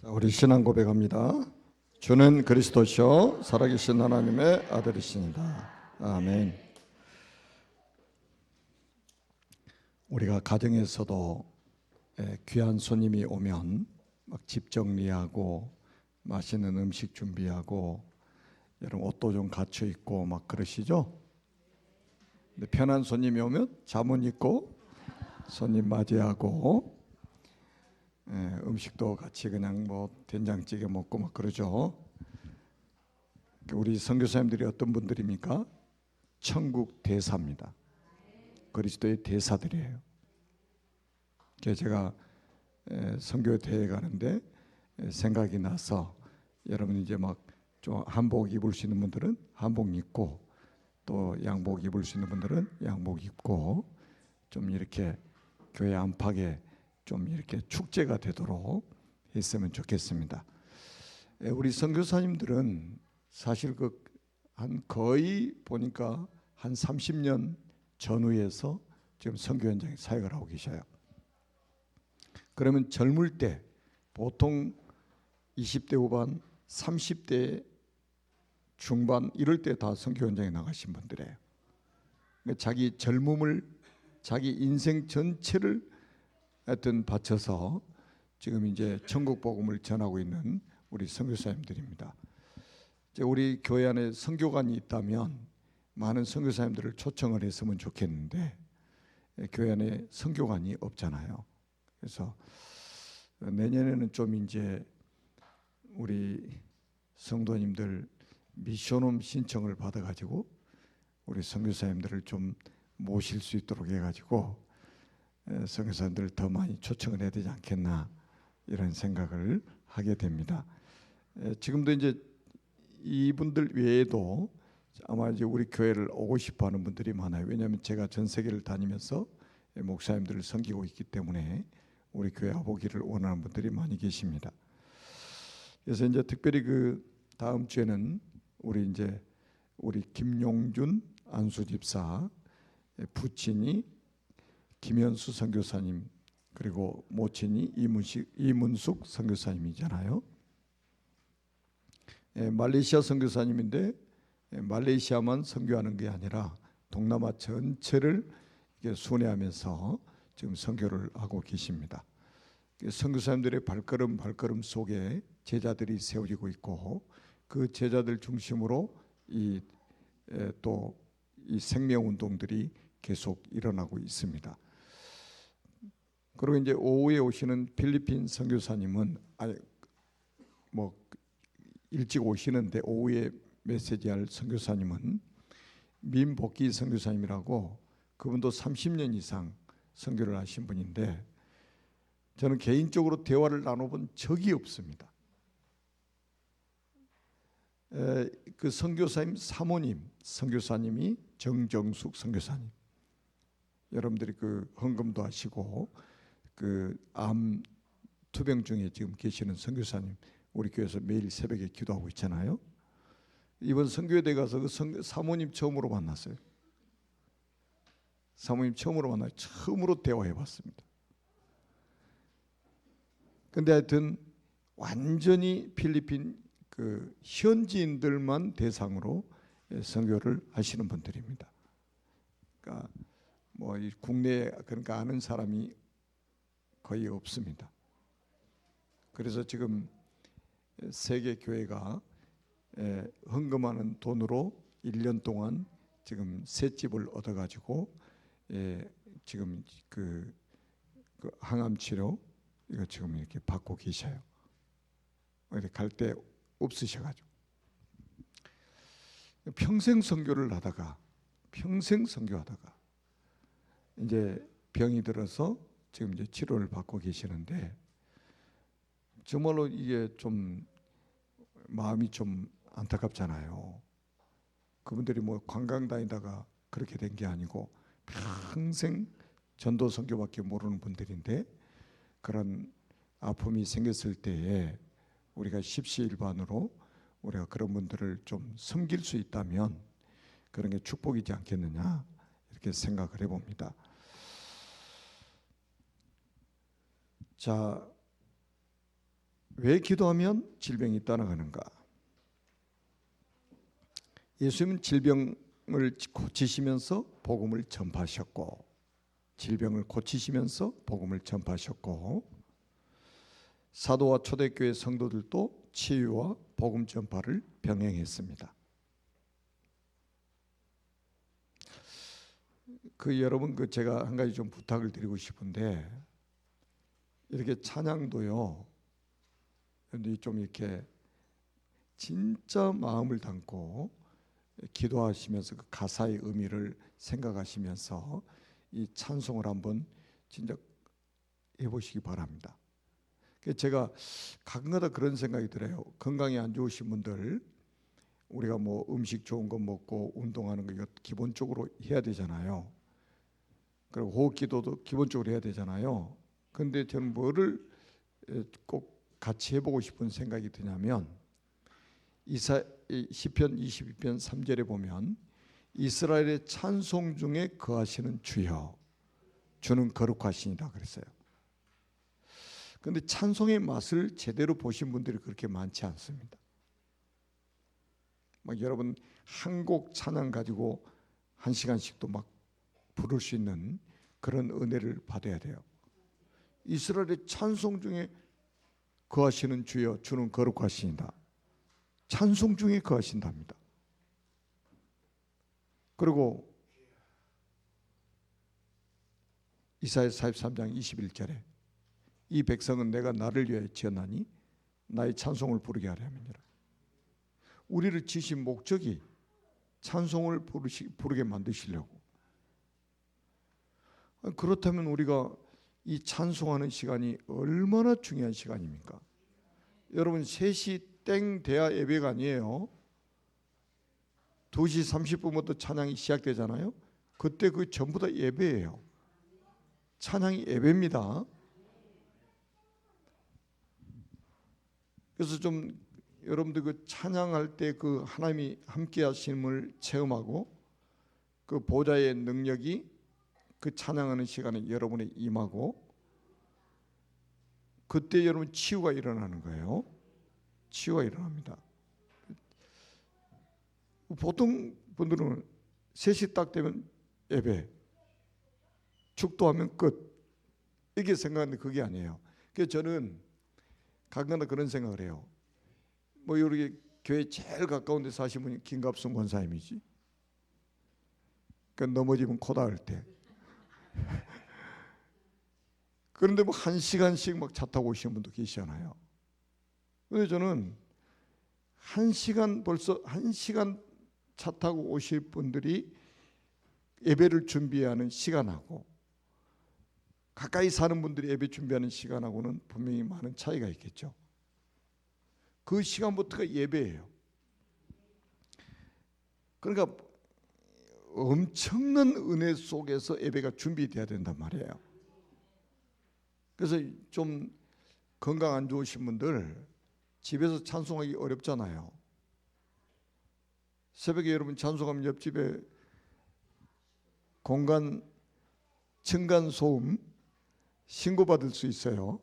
우리 신앙 고백합니다. 주는 그리스도시요 살아계신 하나님의 아들이십니다. 아멘. 우리가 가정에서도 귀한 손님이 오면 막 집 정리하고 맛있는 음식 준비하고 여러분 옷도 좀 갖춰 입고 막 그러시죠? 근데 편한 손님이 오면 잠옷 입고 손님 맞이하고 음식도 같이 그냥 뭐 된장찌개 먹고 막 그러죠. 우리 선교사님들이 어떤 분들입니까? 천국 대사입니다. 그리스도의 대사들이에요. 제가 선교 대회 가는데 생각이 나서 여러분 이제 막 좀 한복 입을 수 있는 분들은 한복 입고 또 양복 입을 수 있는 분들은 양복 입고 좀 이렇게 교회 안팎에 좀 이렇게 축제가 되도록 했으면 좋겠습니다. 우리 선교사님들은 사실 한 거의 보니까 한 30년 전후에서 지금 선교 현장에 사역을 하고 계셔요. 그러면 젊을 때 보통 20대 후반, 30대 중반 이럴 때 다 선교 현장에 나가신 분들이에요. 그러니까 자기 젊음을, 자기 인생 전체를 하여튼 바쳐서 지금 이제 천국 복음을 전하고 있는 우리 선교사님들입니다. 우리 교회 안에 선교관이 있다면 많은 선교사님들을 초청을 했으면 좋겠는데 교회 안에 선교관이 없잖아요. 그래서 내년에는 좀 이제 우리 성도님들 미션홈 신청을 받아가지고 우리 선교사님들을 좀 모실 수 있도록 해가지고 선교사님들을 더 많이 초청을 해야 되지 않겠나 이런 생각을 하게 됩니다. 지금도 이제 이분들 외에도 아마 이제 우리 교회를 오고 싶어하는 분들이 많아요. 왜냐하면 제가 전 세계를 다니면서 목사님들을 섬기고 있기 때문에 우리 교회 와보기를 원하는 분들이 많이 계십니다. 그래서 이제 특별히 그 다음 주에는 우리 김용준 안수집사, 부친이 김현수 선교사님, 그리고 모친이 이문숙 선교사님이잖아요. 말레이시아 선교사님인데 말레이시아만 선교하는 게 아니라 동남아 전체를 순회하면서 지금 선교를 하고 계십니다. 선교사님들의 발걸음 속에 제자들이 세워지고 있고 그 제자들 중심으로 또 이 생명운동들이 계속 일어나고 있습니다. 그리고 이제 오후에 오시는 필리핀 선교사님은 뭐 일찍 오시는데 오후에 메시지할 선교사님은 민복기 선교사님이라고 그분도 30년 이상 선교를 하신 분인데 저는 개인적으로 대화를 나눠본 적이 없습니다. 그 선교사님 사모님 선교사님이 정정숙 선교사님, 여러분들이 그 헌금도 하시고 그 암 투병 중에 지금 계시는 선교사님, 우리 교회에서 매일 새벽에 기도하고 있잖아요. 이번 선교회에 가서 그 사모님 처음으로 만났어요. 사모님 처음으로 만나요. 처음으로 대화해봤습니다. 근데 하여튼 완전히 필리핀 그 현지인들만 대상으로 선교를 하시는 분들입니다. 그러니까 뭐 국내에 그러니까 아는 사람이 거의 없습니다. 그래서 지금 세계 교회가 헌금하는 돈으로 1년 동안 지금 새 집을 얻어가지고 지금 그 항암 치료 이거 지금 이렇게 받고 계셔요. 어디 갈 데 없으셔가지고 평생 선교를 하다가 이제 병이 들어서 지금 이제 치료를 받고 계시는데 정말로 이게 좀 마음이 좀 안타깝잖아요. 그분들이 뭐 관광 다니다가 그렇게 된 게 아니고 평생 전도 선교밖에 모르는 분들인데 그런 아픔이 생겼을 때에 우리가 십시일반으로 우리가 그런 분들을 좀 섬길 수 있다면 그런 게 축복이지 않겠느냐 이렇게 생각을 해봅니다. 자, 왜 기도하면 질병이 떠나가는가? 예수님은 질병을 고치시면서 복음을 전파하셨고, 질병을 고치시면서 복음을 전파하셨고, 사도와 초대교회 성도들도 치유와 복음 전파를 병행했습니다. 여러분 제가 한 가지 좀 부탁을 드리고 싶은데, 이렇게 찬양도요, 좀 이렇게 진짜 마음을 담고 기도하시면서 그 가사의 의미를 생각하시면서 이 찬송을 한번 진짜 해보시기 바랍니다. 제가 가끔가다 그런 생각이 들어요. 건강이 안 좋으신 분들, 우리가 뭐 음식 좋은 거 먹고 운동하는 거 이거 기본적으로 해야 되잖아요. 그리고 호흡기도도 기본적으로 해야 되잖아요. 그런데 저는 뭐를 꼭 같이 해보고 싶은 생각이 드냐면, 시편 22편 3절에 보면 이스라엘의 찬송 중에 거하시는 주여, 주는 거룩하시니다 그랬어요. 그런데 찬송의 맛을 제대로 보신 분들이 그렇게 많지 않습니다. 여러분 한 곡 찬양 가지고 1시간씩도 막 부를 수 있는 그런 은혜를 받아야 돼요. 이스라엘의 찬송 중에 거하시는 주여, 주는 거룩하시니다. 찬송 중에 거하신답니다. 그리고 이사야 43장 21절에 이 백성은 내가 나를 위하여 지었나니 나의 찬송을 부르게 하려 함이니라. 우리를 지으신 목적이 찬송을 부르게 만드시려고. 그렇다면 우리가 이 찬송하는 시간이 얼마나 중요한 시간입니까? 여러분 3시 땡 돼야 예배가 아니에요. 2시 30분부터 찬양이 시작되잖아요. 그때 그 전부 다 예배예요. 찬양이 예배입니다. 그래서 좀 여러분들 그 찬양할 때 그 하나님이 함께 하심을 체험하고 그 보좌의 능력이 그 찬양하는 시간에 여러분에 임하고, 그때 여러분 치유가 일어나는 거예요. 치유가 일어납니다. 보통 분들은 3시 딱 되면 예배, 축도하면 끝, 이렇게 생각하는데 그게 아니에요. 그래서 저는 가끔가다 그런 생각을 해요. 뭐 여기 교회 제일 가까운 데 사신 분이 김갑순 권사님이지. 그러니까 넘어지면 코 닿을 때. 그런데 뭐 1시간씩 막 차 타고 오시는 분도 계시잖아요. 그런데 저는 벌써 1시간 차 타고 오실 분들이 예배를 준비하는 시간하고 가까이 사는 분들이 예배 준비하는 시간하고는 분명히 많은 차이가 있겠죠. 그 시간부터가 예배예요. 그러니까 엄청난 은혜 속에서 예배가 준비돼야 된단 말이에요. 그래서 좀 건강 안 좋으신 분들 집에서 찬송하기 어렵잖아요. 새벽에 여러분 찬송하면 옆집에 공간 층간소음 신고받을 수 있어요.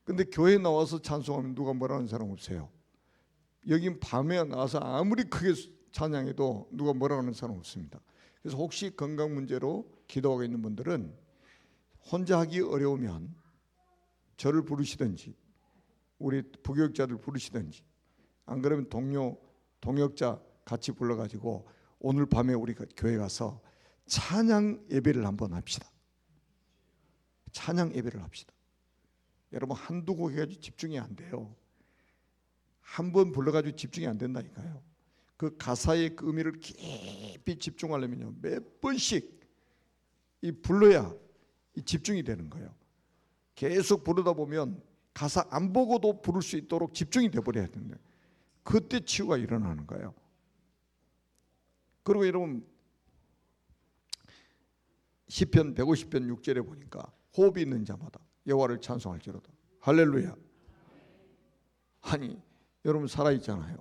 근데 교회 나와서 찬송하면 누가 뭐라 하는 사람 없어요. 여긴 밤에 나와서 아무리 크게 찬양해도 누가 뭐라 하는 사람 없습니다. 그래서 혹시 건강 문제로 기도하고 있는 분들은 혼자 하기 어려우면 저를 부르시든지 우리 부교육자들 부르시든지, 안 그러면 동역자 같이 불러가지고 오늘 밤에 우리가 교회 가서 찬양 예배를 한번 합시다. 찬양 예배를 합시다. 여러분 한두 곡 해가지고 집중이 안 돼요. 한 번 불러가지고 집중이 안 된다니까요. 그 가사의 그 의미를 깊이 집중하려면요 몇 번씩 이 불러야 이 집중이 되는 거예요. 계속 부르다 보면 가사 안 보고도 부를 수 있도록 집중이 돼버려야 되는데 그때 치유가 일어나는 거예요. 그리고 여러분 시편 150편 6절에 보니까 호흡이 있는 자마다 여호와를 찬송할지로다. 할렐루야. 아니 여러분 살아있잖아요.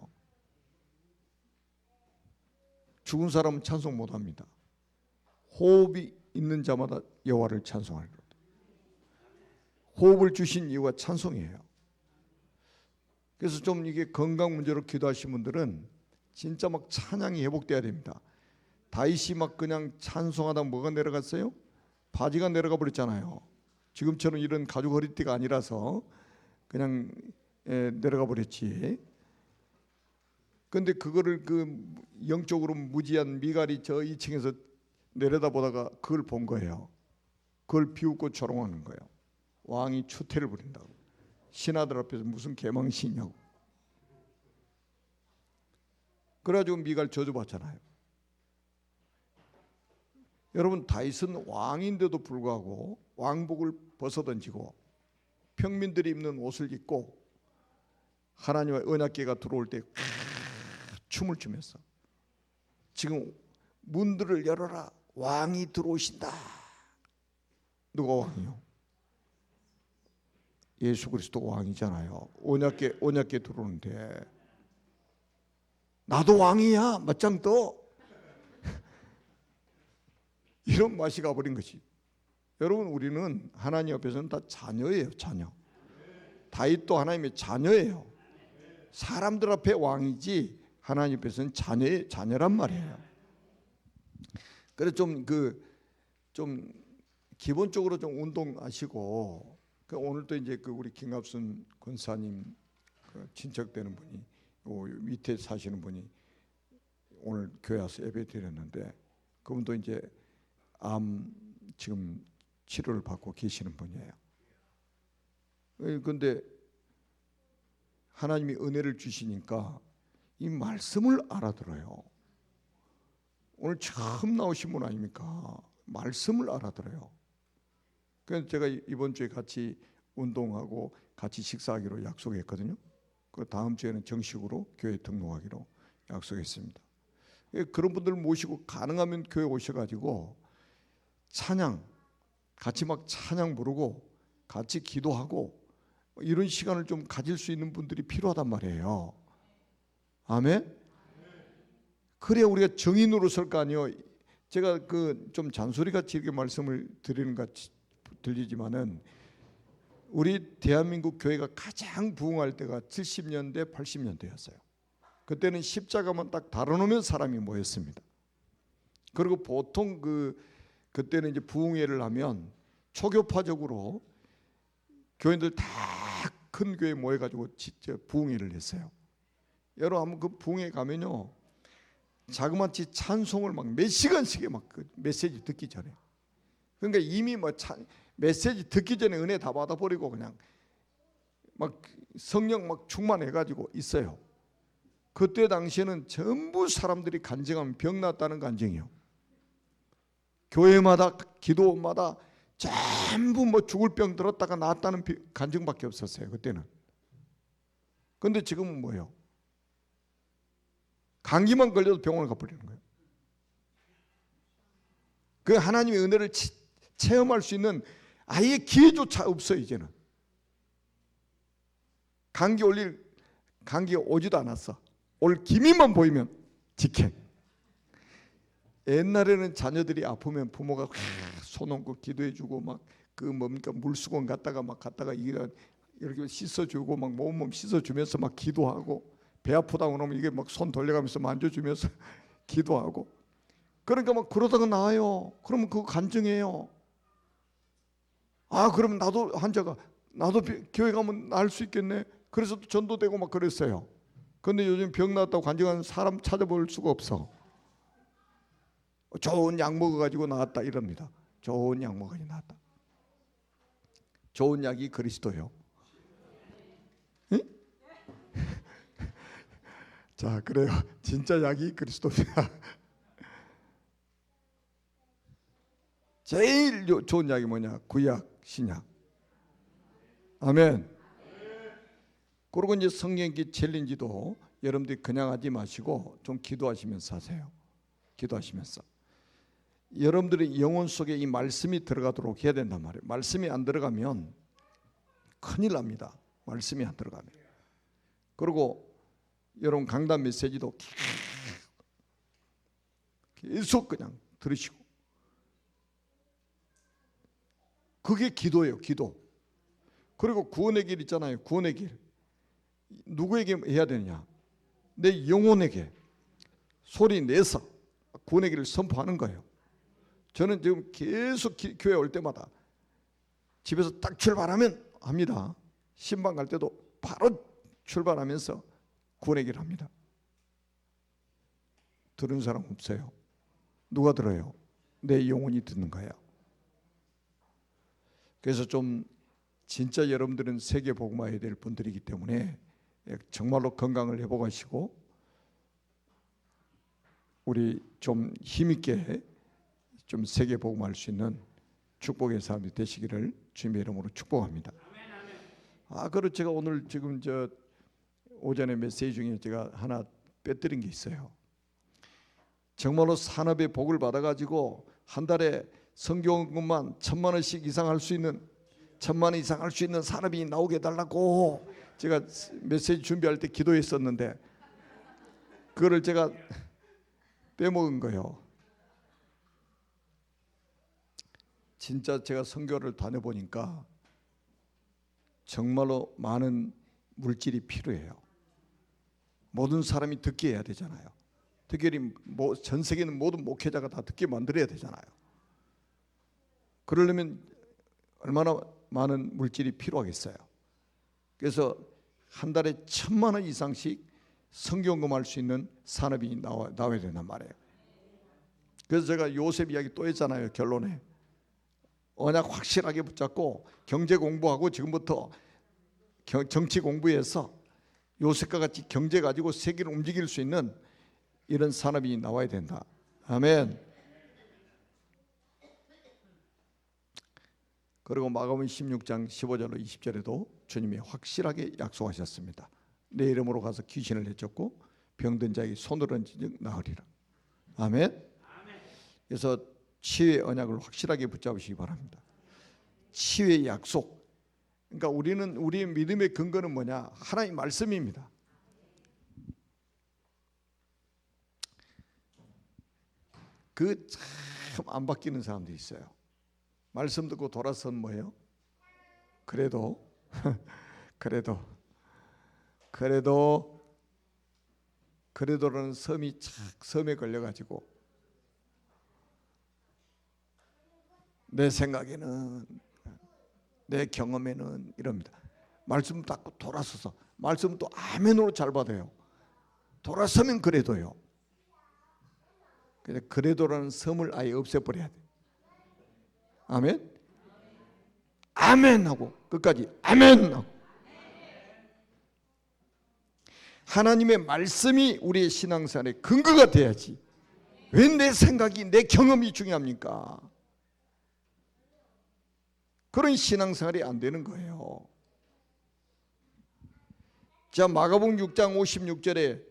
죽은 사람은 찬송 못합니다. 호흡이 있는 자마다 여호와를 찬송할지로다. 호흡을 주신 이유가 찬송이에요. 그래서 좀 이게 건강 문제로 기도하신 분들은 진짜 막 찬양이 회복돼야 됩니다. 다윗이 막 그냥 찬송하다 뭐가 내려갔어요? 바지가 내려가 버렸잖아요. 지금처럼 이런 가죽 허리띠가 아니라서 그냥 내려가 버렸지. 근데 그거를 그 영적으로 무지한 미갈이 저 2층에서 내려다보다가 그걸 본 거예요. 그걸 비웃고 조롱하는 거예요. 왕이 추태를 부린다고. 신하들 앞에서 무슨 개망신이냐고. 그래가지고 미갈 저주받잖아요. 여러분, 다윗은 왕인데도 불구하고 왕복을 벗어던지고 평민들이 입는 옷을 입고 하나님의 언약궤가 들어올 때 춤을 추면서 지금 문들을 열어라, 왕이 들어오신다. 누가 왕이요? 예수 그리스도 왕이잖아요. 언약궤 들어오는데 나도 왕이야, 맞짱 떠. 이런 맛이 가버린 것이. 여러분, 우리는 하나님 앞에서는 다 자녀예요. 자녀. 다윗도 하나님의 자녀예요. 사람들 앞에 왕이지 하나님 앞에서는 자녀란 말이에요. 그래서 좀 기본적으로 좀 운동하시고, 오늘도 이제 우리 김갑순 권사님 친척되는 분이 밑에 사시는 분이 오늘 교회 와서 예배 드렸는데, 그분도 이제 암 지금 치료를 받고 계시는 분이에요. 그런데 하나님이 은혜를 주시니까 이 말씀을 알아들어요. 오늘 처음 나오신 분 아닙니까? 말씀을 알아들어요. 그래서 제가 이번 주에 같이 운동하고 같이 식사하기로 약속했거든요. 그 다음 주에는 정식으로 교회 등록하기로 약속했습니다. 그런 분들 모시고 가능하면 교회 오셔가지고 찬양, 같이 막 찬양 부르고 같이 기도하고 이런 시간을 좀 가질 수 있는 분들이 필요하단 말이에요. 아멘? 그래야 우리가 정인으로 설 거 아니에요. 제가 좀 잔소리같이 이렇게 말씀을 드리는 것 같이 들리지만은 우리 대한민국 교회가 가장 부흥할 때가 70년대, 80년대였어요. 그때는 십자가만 딱 다뤄놓으면 사람이 모였습니다. 그리고 보통 그때는 이제 부흥회를 하면 초교파적으로 교인들 다 큰 교회 모여가지고 진짜 부흥회를 했어요. 여러분 한번 그 부흥회 가면요, 자그마치 찬송을 막 몇 시간씩에 막 그 메시지 듣기 전에, 그러니까 이미 뭐 메시지 듣기 전에 은혜 다 받아버리고 그냥 막 성령 막 충만해가지고 있어요. 그때 당시에는 전부 사람들이 간증하면 병 났다는 간증이요. 교회마다 기도마다 전부 뭐 죽을 병 들었다가 나았다는 간증밖에 없었어요. 그때는. 그런데 지금은 뭐예요? 감기만 걸려도 병원을 가버리는 거예요. 그 하나님의 은혜를 체험할 수 있는 아예 기회조차 없어요. 이제는 감기 오지도 않았어. 올 기미만 보이면 직행. 옛날에는 자녀들이 아프면 부모가 손 얹고 기도해주고 막 뭡니까 물수건 갖다가 이렇게 씻어주고 막 몸 씻어주면서 막 기도하고, 배 아프다 그러면 이게 막 손 돌려가면서 만져주면서 기도하고. 그러니까 막 그러다가 나와요. 그러면 그거 간증해요. 아, 그러면 나도 환자가 나도 교회 가면 나을 수 있겠네. 그래서 전도되고 막 그랬어요. 그런데 요즘 병 났다고 간증하는 사람 찾아볼 수가 없어. 좋은 약 먹어가지고 나았다 이럽니다. 좋은 약 먹어가지고 나았다. 좋은 약이 그리스도요. 응? 자, 그래요. 진짜 약이 그리스도입니다. 제일 좋은 약이 뭐냐? 구약, 신약. 아멘. 그리고 이제 성경기 챌린지도 여러분들이 그냥 하지 마시고 좀 기도하시면서 하세요. 기도하시면서. 여러분들의 영혼 속에 이 말씀이 들어가도록 해야 된단 말이에요. 말씀이 안 들어가면 큰일 납니다. 말씀이 안 들어가면. 그리고 여러분 강단 메시지도 계속 그냥 들으시고, 그게 기도예요. 기도. 그리고 구원의 길 있잖아요. 구원의 길. 누구에게 해야 되느냐? 내 영혼에게 소리 내서 구원의 길을 선포하는 거예요. 저는 지금 계속 교회 올 때마다 집에서 딱 출발하면 합니다. 신방 갈 때도 바로 출발하면서 구원의 길을 합니다. 들은 사람 없어요. 누가 들어요? 내 영혼이 듣는 거예요. 그래서 좀 진짜 여러분들은 세계 복음화해야 될 분들이기 때문에 정말로 건강을 회복하시고 우리 좀 힘있게 좀 세계 복음화할 수 있는 축복의 사람이 되시기를 주님의 이름으로 축복합니다. 그리고 제가 오늘 지금 저 오전에 메시지 중에 제가 하나 빼뜨린 게 있어요. 정말로 산업의 복을 받아가지고 한 달에 성경금만 1,000만 원씩 이상 할 수 있는 1,000만 원 이상 할 수 있는 산업이 나오게 해달라고 제가 메시지 준비할 때 기도했었는데 그거를 제가 빼먹은 거예요. 진짜 제가 선교를 다녀보니까 정말로 많은 물질이 필요해요. 모든 사람이 듣게 해야 되잖아요. 특별히 전 세계 있는 모든 목회자가 다 듣게 만들어야 되잖아요. 그러려면 얼마나 많은 물질이 필요하겠어요. 그래서 한 달에 1,000만 원 이상씩 성경금할 수 있는 산업이 나와야 된단 말이에요. 그래서 제가 요셉 이야기 또 했잖아요. 결론에 언약 확실하게 붙잡고 경제 공부하고 지금부터 정치 공부해서 요셉과 같이 경제 가지고 세계를 움직일 수 있는 이런 산업이 나와야 된다. 아멘. 그리고 마가복음 16장 15절로 20절에도 주님이 확실하게 약속하셨습니다. 내 이름으로 가서 귀신을 내쫓고 병든 자에게 손을 얹은 나으리라. 아멘. 그래서 치유의 언약을 확실하게 붙잡으시기 바랍니다. 치유의 약속. 그러니까 우리의 믿음의 근거는 뭐냐? 하나님 말씀입니다. 그 참 안 바뀌는 사람들이 있어요. 말씀 듣고 돌아선 뭐예요? 그래도라는 섬에 걸려가지고 내 생각에는 내 경험에는 이럽니다. 말씀 듣고 돌아서서 말씀 또 아멘으로 잘 받아요. 돌아서면 그래도요. 그래도라는 섬을 아예 없애버려야 돼. 아멘. 아멘 하고 끝까지 아멘 하고. 하나님의 말씀이 우리의 신앙생활의 근거가 돼야지. 왜 내 생각이 내 경험이 중요합니까? 그런 신앙생활이 안 되는 거예요. 자, 마가복음 6장 56절에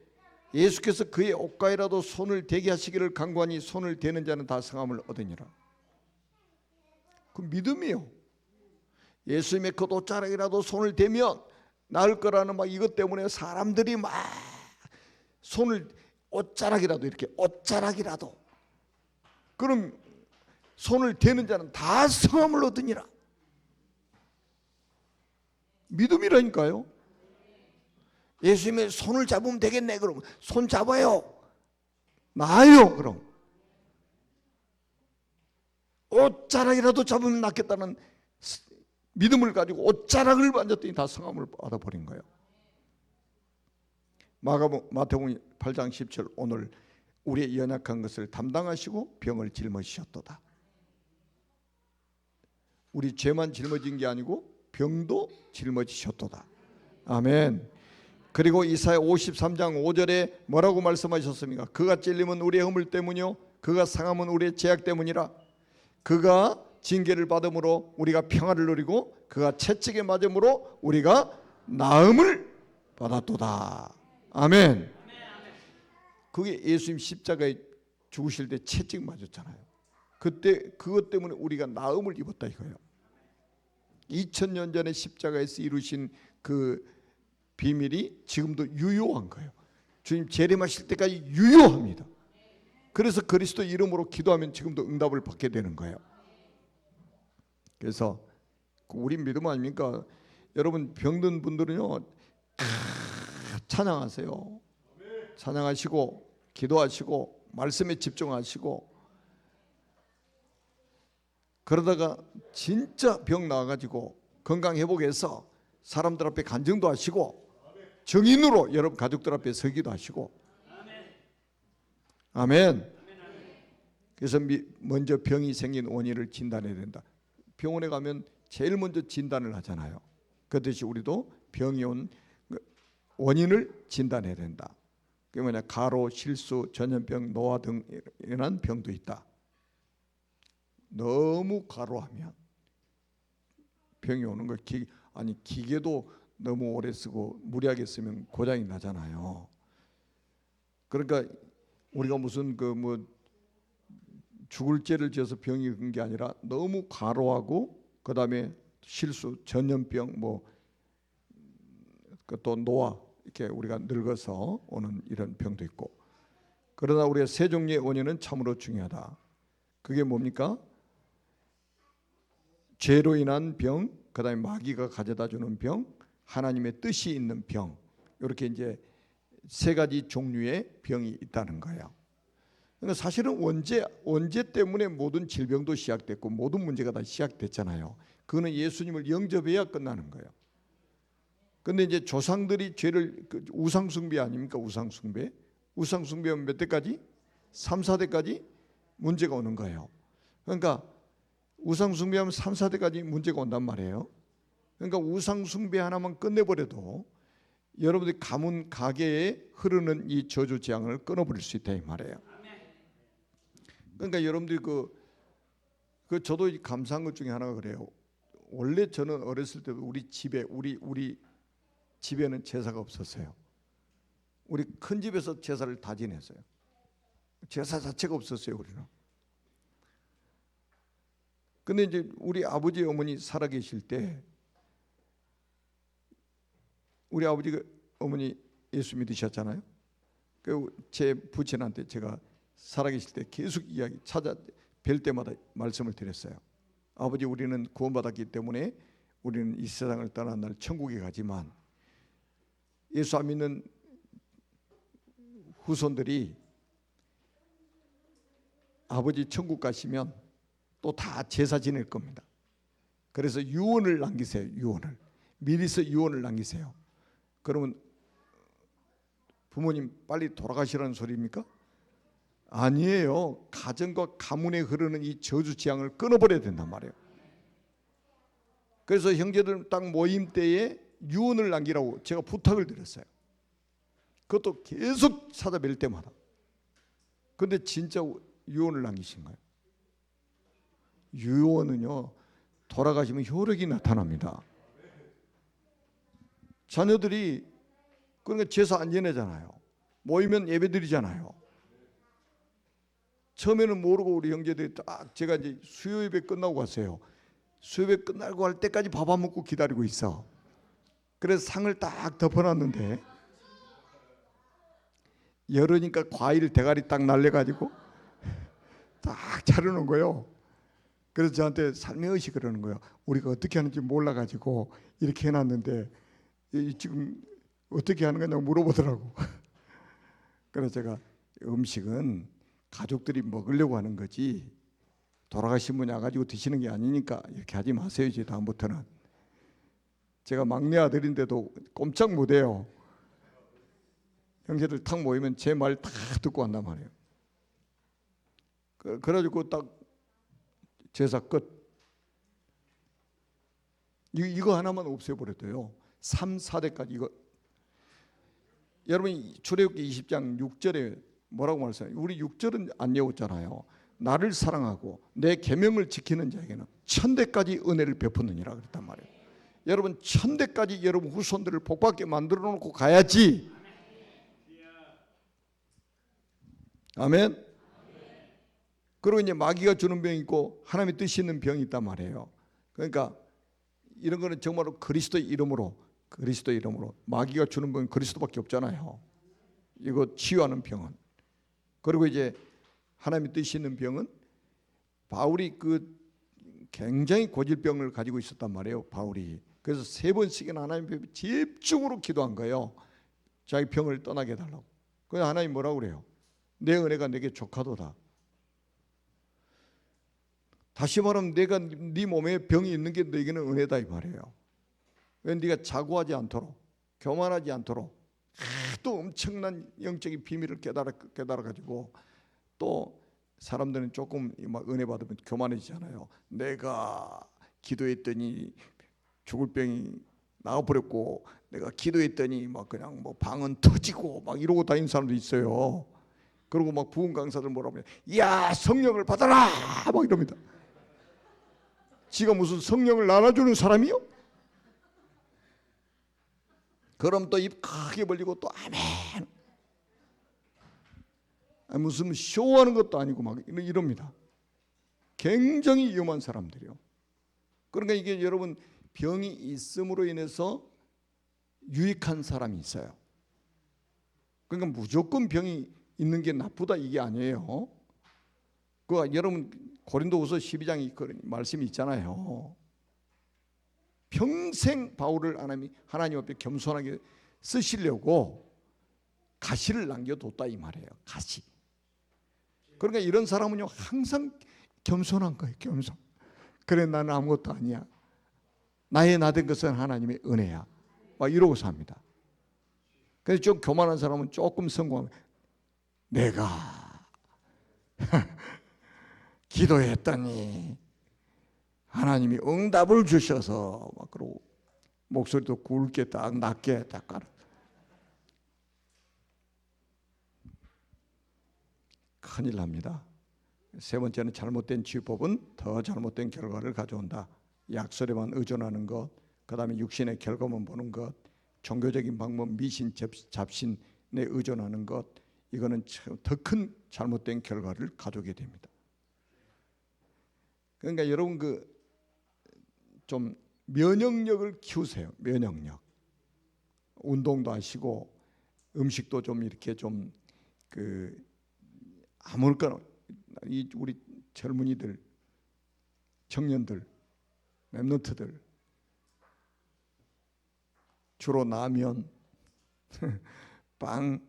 예수께서 그의 옷가에라도 손을 대게 하시기를 간구하니 손을 대는 자는 다 성함을 얻으니라. 그 믿음이요. 예수님의 그 옷자락이라도 손을 대면 나을 거라는 막 이것 때문에 사람들이 막 손을 옷자락이라도 이렇게 옷자락이라도 그럼 손을 대는 자는 다 성함을 얻으니라. 믿음이라니까요. 예수님의 손을 잡으면 되겠네. 그럼 손 잡아요. 나아요. 그럼 옷자락이라도 잡으면 낫겠다는 믿음을 가지고 옷자락을 만졌더니 다 성함을 받아버린 거예요. 마태복음 8장 10절 오늘 우리의 연약한 것을 담당하시고 병을 짊어지셨도다. 우리 죄만 짊어진 게 아니고 병도 짊어지셨도다. 아멘. 그리고 이사야 53장 5절에 뭐라고 말씀하셨습니까? 그가 찔림은 우리의 허물 때문이요 그가 상함은 우리의 죄악 때문이라. 그가 징계를 받음으로 우리가 평화를 누리고 그가 채찍에 맞음으로 우리가 나음을 받았도다. 아멘. 그게 예수님 십자가에 죽으실 때 채찍 맞았잖아요. 그때 그것 때문에 우리가 나음을 입었다 이거예요. 2000년 전에 십자가에서 이루신 그 비밀이 지금도 유효한 거예요. 주님 재림하실 때까지 유효합니다. 그래서 그리스도 이름으로 기도하면 지금도 응답을 받게 되는 거예요. 그래서 우리 믿음 아닙니까? 여러분 병든 분들은요 찬양하세요. 찬양하시고 기도하시고 말씀에 집중하시고, 그러다가 진짜 병 나와가지고 건강 회복해서 사람들 앞에 간증도 하시고 증인으로 여러분 가족들 앞에 서기도 하시고. 아멘. 그래서 먼저 병이 생긴 원인을 진단해야 된다. 병원에 가면 제일 먼저 진단을 하잖아요. 그렇듯이 우리도 병이 온 원인을 진단해야 된다. 그게 뭐냐, 가로, 실수, 전염병, 노화 등 이런 병도 있다. 너무 과로하면 병이 오는 거. 기계도 너무 오래 쓰고 무리하게 쓰면 고장이 나잖아요. 그러니까 우리가 무슨 죽을 죄를 지어서 병이 온 게 아니라 너무 과로하고, 그 다음에 실수, 전염병, 또 노화, 이렇게 우리가 늙어서 오는 이런 병도 있고. 그러나 우리가 세 종류의 원인은 참으로 중요하다. 그게 뭡니까? 죄로 인한 병, 그 다음에 마귀가 가져다 주는 병, 하나님의 뜻이 있는 병, 이렇게 이제 세 가지 종류의 병이 있다는 거예요. 그러니까 사실은 원죄 때문에 모든 질병도 시작됐고 모든 문제가 다 시작됐잖아요. 그거는 예수님을 영접해야 끝나는 거예요. 근데 이제 조상들이 죄를, 우상숭배 아닙니까? 우상숭배하면 몇 대까지? 3, 4대까지 문제가 오는 거예요. 그러니까 우상숭배하면 3, 4대까지 문제가 온단 말이에요. 그러니까 우상숭배 하나만 끝내버려도 여러분들이 가문 가계에 흐르는 이 저주 재앙을 끊어버릴 수 있다 이 말이에요. 그러니까 여러분들이 저도 감사한 것 중에 하나가 그래요. 원래 저는 어렸을 때도 우리 집에는 제사가 없었어요. 우리 큰 집에서 제사를 다 지냈어요. 제사 자체가 없었어요, 우리는. 근데 이제 우리 아버지 어머니 살아계실 때, 우리 아버지 어머니 예수 믿으셨잖아요. 제 부친한테 제가 살아계실 때 계속 뵐 때마다 말씀을 드렸어요. 아버지, 우리는 구원받았기 때문에 우리는 이 세상을 떠난 날 천국에 가지만 예수 안 믿는 후손들이 아버지 천국 가시면 또 다 제사 지낼 겁니다. 그래서 유언을 남기세요. 미리서 유언을 남기세요. 그러면 부모님 빨리 돌아가시라는 소리입니까? 아니에요. 가정과 가문에 흐르는 이 저주 재앙을 끊어버려야 된단 말이에요. 그래서 형제들 딱 모임 때에 유언을 남기라고 제가 부탁을 드렸어요. 그것도 계속 찾아뵐 때마다. 근데 진짜 유언을 남기신 거예요. 유언은요, 돌아가시면 효력이 나타납니다. 자녀들이 그러니까 제사 안 지내잖아요. 모이면 예배드리잖아요. 처음에는 모르고 우리 형제들이 딱, 제가 이제 수요 예배 끝나고 갔어요. 수요 예배 끝나고 할 때까지 밥 안 먹고 기다리고 있어. 그래서 상을 딱 덮어놨는데 열으니까 과일 대가리 딱 날려가지고 딱 차려놓은 거예요. 그래서 저한테 살며시 그러는 거예요. 우리가 어떻게 하는지 몰라가지고 이렇게 해놨는데 지금 어떻게 하는 거냐고 물어보더라고. 그래서 제가 음식은 가족들이 먹으려고 하는 거지 돌아가신 분이 와가지고 드시는 게 아니니까 이렇게 하지 마세요. 이제 다음부터는. 제가 막내 아들인데도 꼼짝 못해요. 형제들 탁 모이면 제 말 다 듣고 간단 말이에요. 그래가지고 딱 제사 끝. 이거 하나만 없애버렸대요. 3, 4대까지 이거. 여러분 출애굽기 20장 6절에 뭐라고 말했어요? 우리 6절은 안 외웠잖아요. 나를 사랑하고 내 계명을 지키는 자에게는 1000대까지 은혜를 베푸느니라 그랬단 말이에요. 여러분 1000대까지 여러분 후손들을 복받게 만들어 놓고 가야지. 아멘. 그리고 이제 마귀가 주는 병이 있고 하나님의 뜻이 있는 병이 있단 말이에요. 그러니까 이런 거는 정말로 그리스도의 이름으로 마귀가 주는 병은 그리스도밖에 없잖아요. 이거 치유하는 병은. 그리고 이제 하나님의 뜻이 있는 병은 바울이 굉장히 고질병을 가지고 있었단 말이에요. 바울이. 그래서 3번씩이나 하나님 앞에 집중으로 기도한 거예요. 자기 병을 떠나게 해달라고. 그래서 하나님 뭐라고 그래요? 내 은혜가 내게 족하도다. 다시 말하면 내가 네 몸에 병이 있는 게 너에게는 은혜다 이 말이에요. 왜? 네가 자고하지 않도록, 교만하지 않도록 또 엄청난 영적인 비밀을 깨달아 가지고, 또 사람들은 조금 막 은혜 받으면 교만해지잖아요. 내가 기도했더니 죽을 병이 나와버렸고, 내가 기도했더니 막 그냥 뭐 방언 터지고 막 이러고 다니는 사람도 있어요. 그리고 막 부흥 강사들 뭐라고 해요? 야, 성령을 받아라 막 이럽니다. 지가 무슨 성령을 나눠주는 사람이요? 그럼 또 입 크게 벌리고 또 아멘. 무슨 쇼하는 것도 아니고 막 이럽니다. 굉장히 위험한 사람들이요. 그러니까 이게 여러분, 병이 있음으로 인해서 유익한 사람이 있어요. 그러니까 무조건 병이 있는 게 나쁘다 이게 아니에요. 그 여러분 고린도후서 12장에 그런 말씀이 있잖아요. 평생 바울을 하나님 앞에 겸손하게 쓰시려고 가시를 남겨뒀다 이 말이에요. 가시. 그러니까 이런 사람은요 항상 겸손한 거예요. 겸손. 그래 나는 아무것도 아니야. 나의 나된 것은 하나님의 은혜야. 막 이러고 삽니다. 그래서 좀 교만한 사람은 조금 성공하면 내가 기도했더니 하나님이 응답을 주셔서 막 그러고 목소리도 굵게 딱 낮게 딱 깔아. 큰일 납니다. 세 번째는 잘못된 치유법은 더 잘못된 결과를 가져온다. 약설에만 의존하는 것, 그 다음에 육신의 결과만 보는 것, 종교적인 방법, 미신, 잡신에 의존하는 것, 이거는 더 큰 잘못된 결과를 가져오게 됩니다. 그러니까 여러분 좀 면역력을 키우세요. 면역력. 운동도 하시고 음식도 좀 이렇게 좀 아무렇거나 우리 젊은이들, 청년들, 랩런트들 주로 라면, 빵,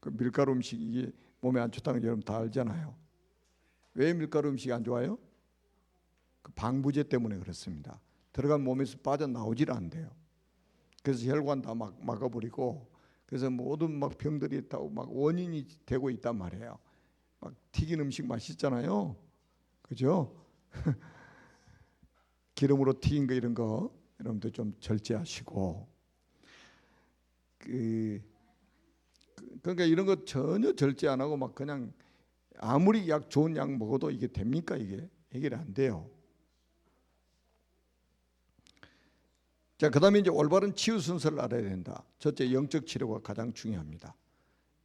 그 밀가루 음식 이게 몸에 안 좋다는 거 여러분 다 알잖아요. 왜 밀가루 음식이 안 좋아요? 그 방부제 때문에 그렇습니다. 들어간 몸에서 빠져나오질 않대요. 그래서 혈관 다 막아버리고, 그래서 모든 막 병들이 있다고 막 원인이 되고 있단 말이에요. 막 튀긴 음식 맛있잖아요, 그죠? 기름으로 튀긴 거 이런 거 여러분들 좀 절제하시고, 그러니까 이런 거 전혀 절제 안 하고 막 그냥 아무리 좋은 약 먹어도 이게 됩니까? 이게 해결이 안 돼요. 자, 그다음에 이제 올바른 치유 순서를 알아야 된다. 첫째, 영적 치료가 가장 중요합니다.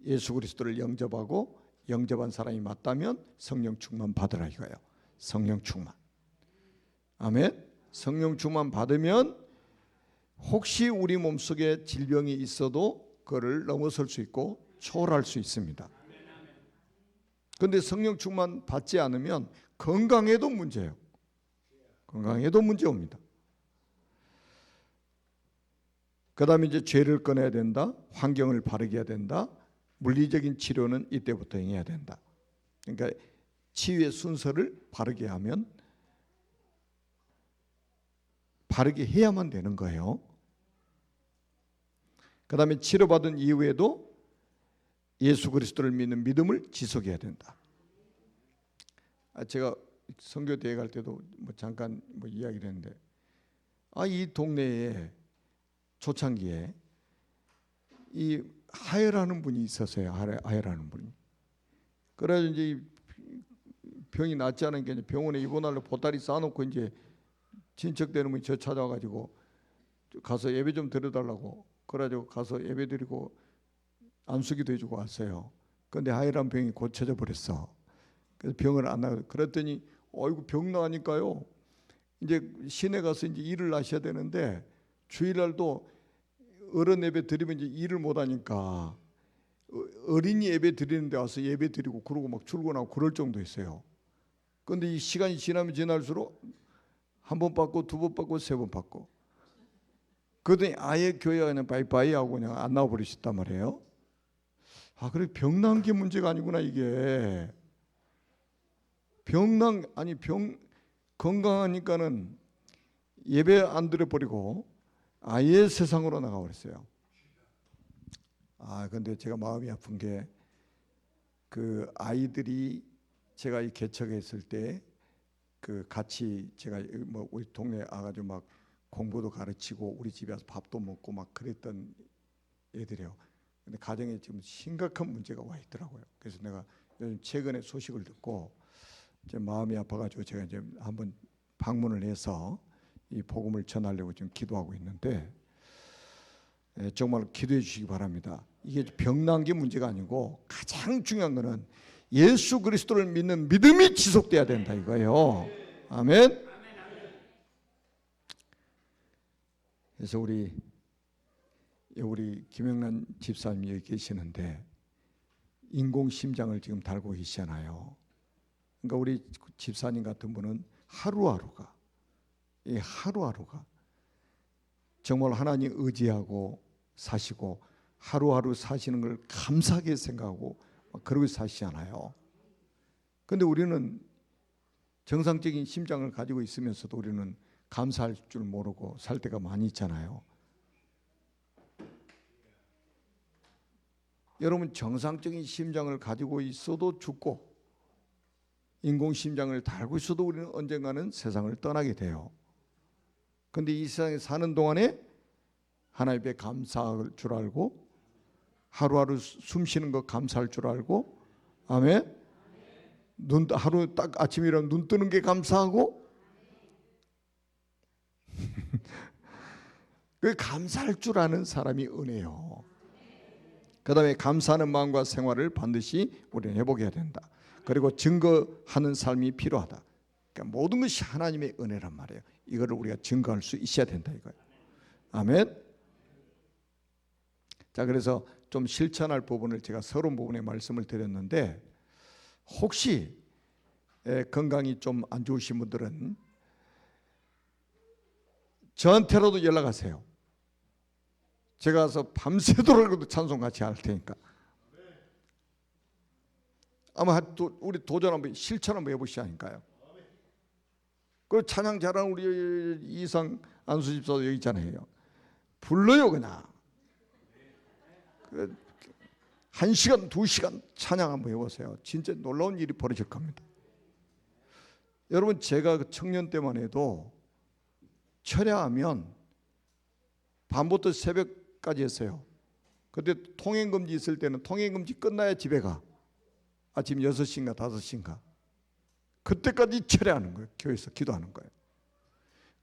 예수 그리스도를 영접하고 영접한 사람이 맞다면 성령 충만 받으라 이거예요. 성령 충만. 아멘. 성령 충만 받으면 혹시 우리 몸속에 질병이 있어도 그거를 넘어설 수 있고 초월할 수 있습니다. 그런데 성령 충만 받지 않으면 건강에도 문제예요. 건강에도 문제 옵니다. 그 다음에 이제 죄를 끊어야 된다. 환경을 바르게 해야 된다. 물리적인 치료는 이때부터 해야 된다. 그러니까 치유의 순서를 바르게 하면 바르게 해야만 되는 거예요. 그 다음에 치료받은 이후에도 예수 그리스도를 믿는 믿음을 지속해야 된다. 제가 선교 대회 갈 때도 잠깐 이야기를 했는데, 이 동네에 초창기에 이 하혈하는 분이 있었어요. 하혈하는 분이. 그래서 이제 병이 낫지 않은 게 병원에 입원하려 보따리 싸놓고 이제 친척 되는 분이 저 찾아와가지고 가서 예배 좀 드려달라고, 그래가지고 가서 예배 드리고 안수기도 해주고 왔어요. 그런데 하혈한 병이 고쳐져 버렸어. 그래서 병을 안 나가. 그랬더니 어이구 병 나으니까요. 이제 시내 가서 이제 일을 하셔야 되는데 주일날도 어른 예배 드리면 이제 일을 못 하니까 어린이 예배 드리는 데 와서 예배 드리고 그러고 막 출근하고 그럴 정도였어요. 그런데 이 시간이 지나면 지날수록 한 번 받고 두 번 받고 세 번 받고, 그러더니 아예 교회 그냥 바이바이 하고 그냥 안 나와버리셨단 말이에요. 아, 그래 병난 게 문제가 아니구나 이게. 건강하니까는 예배 안 드려버리고 아예 세상으로 나가버렸어요. 아, 근데 제가 마음이 아픈 게 그 아이들이 제가 이 개척했을 때 그 같이 제가 뭐 우리 동네 와가지고 막 공부도 가르치고 우리 집에 와서 밥도 먹고 막 그랬던 애들이에요. 근데 가정에 지금 심각한 문제가 와 있더라고요. 그래서 내가 요즘 최근에 소식을 듣고 제 마음이 아파가지고 제가 이제 한번 방문을 해서 이 복음을 전하려고 지금 기도하고 있는데, 정말 기도해 주시기 바랍니다. 이게 병난 게 문제가 아니고 가장 중요한 거는 예수 그리스도를 믿는 믿음이 지속돼야 된다 이거예요. 아멘. 그래서 우리 김영란 집사님이 여기 계시는데 인공심장을 지금 달고 계시잖아요. 그러니까 우리 집사님 같은 분은 하루하루가 정말 하나님 의지하고 사시고 하루하루 사시는 걸 감사하게 생각하고 그러고 사시잖아요. 그런데 우리는 정상적인 심장을 가지고 있으면서도 우리는 감사할 줄 모르고 살 때가 많이 있잖아요. 여러분, 정상적인 심장을 가지고 있어도 죽고 인공심장을 달고 있어도 우리는 언젠가는 세상을 떠나게 돼요. 그런데 이 세상에 사는 동안에 하나님께 감사할 줄 알고 하루하루 숨 쉬는 거 감사할 줄 알고, 아멘. 하루 딱 아침에 일어나면 눈 뜨는 게 감사하고 그 감사할 줄 아는 사람이 은혜요. 그 다음에 감사하는 마음과 생활을 반드시 우리는 회복해야 된다. 그리고 증거하는 삶이 필요하다. 그러니까 모든 것이 하나님의 은혜란 말이에요. 이거를 우리가 증거할 수 있어야 된다 이거예요. 아멘. 자, 그래서 좀 실천할 부분을 제가 서론 부분에 말씀을 드렸는데, 혹시 건강이 좀 안 좋으신 분들은 저한테라도 연락하세요. 제가 가서 밤새도록 찬송 같이 할 테니까. 아마 우리 도전 한번 실천 한번 해보시자니까요. 그 찬양 잘하는 우리 이상 안수 집사도 여기 있잖아요. 불러요 그냥. 1시간 2시간 찬양 한번 해보세요. 진짜 놀라운 일이 벌어질 겁니다. 여러분, 제가 청년 때만 해도 철야하면 밤부터 새벽까지 했어요. 그때 통행금지 있을 때는 통행금지 끝나야 집에 가. 아침 6시인가 5시인가 그때까지 철야하는 거예요. 교회에서 기도하는 거예요.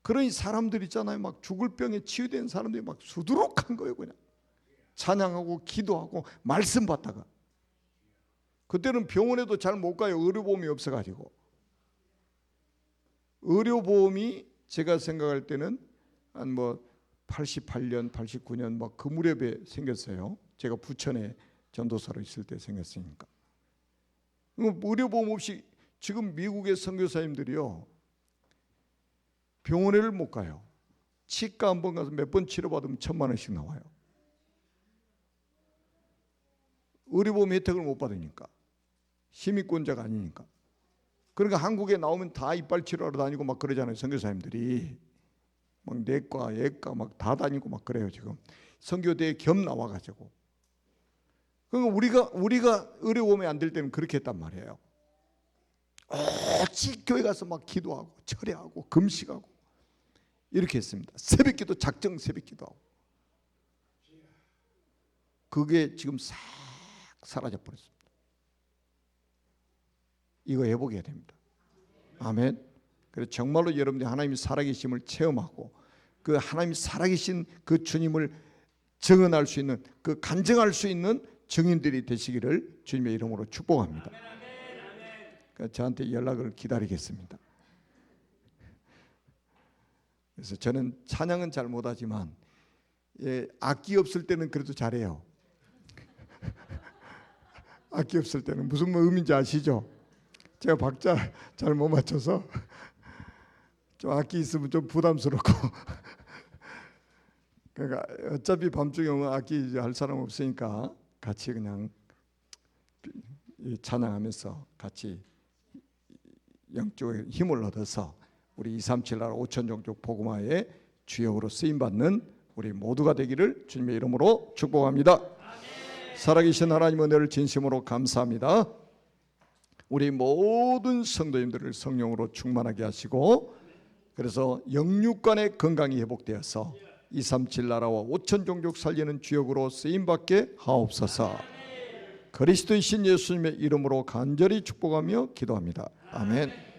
그러니 사람들 있잖아요. 막 죽을 병에 치유된 사람들이 막 수두룩한 거예요. 그냥 찬양하고 기도하고 말씀 받다가. 그때는 병원에도 잘 못 가요. 의료보험이 없어가지고. 의료보험이 제가 생각할 때는 한 뭐 88년 89년 막 그 무렵에 생겼어요. 제가 부천에 전도사로 있을 때 생겼으니까. 의료보험 없이 지금 미국의 선교사님들이요, 병원에를 못 가요. 치과 한번 가서 몇 번 치료받으면 1,000만 원씩 나와요. 의료보험 혜택을 못 받으니까, 시민권자가 아니니까. 그러니까 한국에 나오면 다 이빨 치료하러 다니고 막 그러잖아요. 선교사님들이 막 내과, 예과 막 다 다니고 막 그래요. 지금 선교대에 겸 나와가지고. 그러니까 우리가 의료보험이 안 될 때는 그렇게 했단 말이에요. 오직 교회 가서 막 기도하고 철야하고 금식하고 이렇게 했습니다. 새벽기도, 작정 새벽기도하고. 그게 지금 싹 사라져 버렸습니다. 이거 회복해야 됩니다. 아멘. 그래서 정말로 여러분들이 하나님이 살아계심을 체험하고 그 하나님이 살아계신 그 주님을 증언할 수 있는, 그 간증할 수 있는 증인들이 되시기를 주님의 이름으로 축복합니다. 그러니까 저한테 연락을 기다리겠습니다. 그래서 저는 찬양은 잘 못하지만 악기 없을 때는 그래도 잘해요. 악기 없을 때는 무슨 의미인지 아시죠? 제가 박자 잘 못 맞춰서 좀 악기 있으면 좀 부담스럽고 그러니까 어차피 밤중에 오면 악기 이제 할 사람 없으니까 같이 그냥 찬양하면서 같이 영적인 힘을 얻어서 우리 237 나라 5천 종족 복음화의 주역으로 쓰임 받는 우리 모두가 되기를 주님의 이름으로 축복합니다. 살아계신 하나님 은혜를 진심으로 감사합니다. 우리 모든 성도님들을 성령으로 충만하게 하시고 그래서 영육간의 건강이 회복되어서 237 나라와 5천 종족 살리는 주역으로 쓰임받게 하옵소서. 그리스도이신 예수님의 이름으로 간절히 축복하며 기도합니다. 아멘.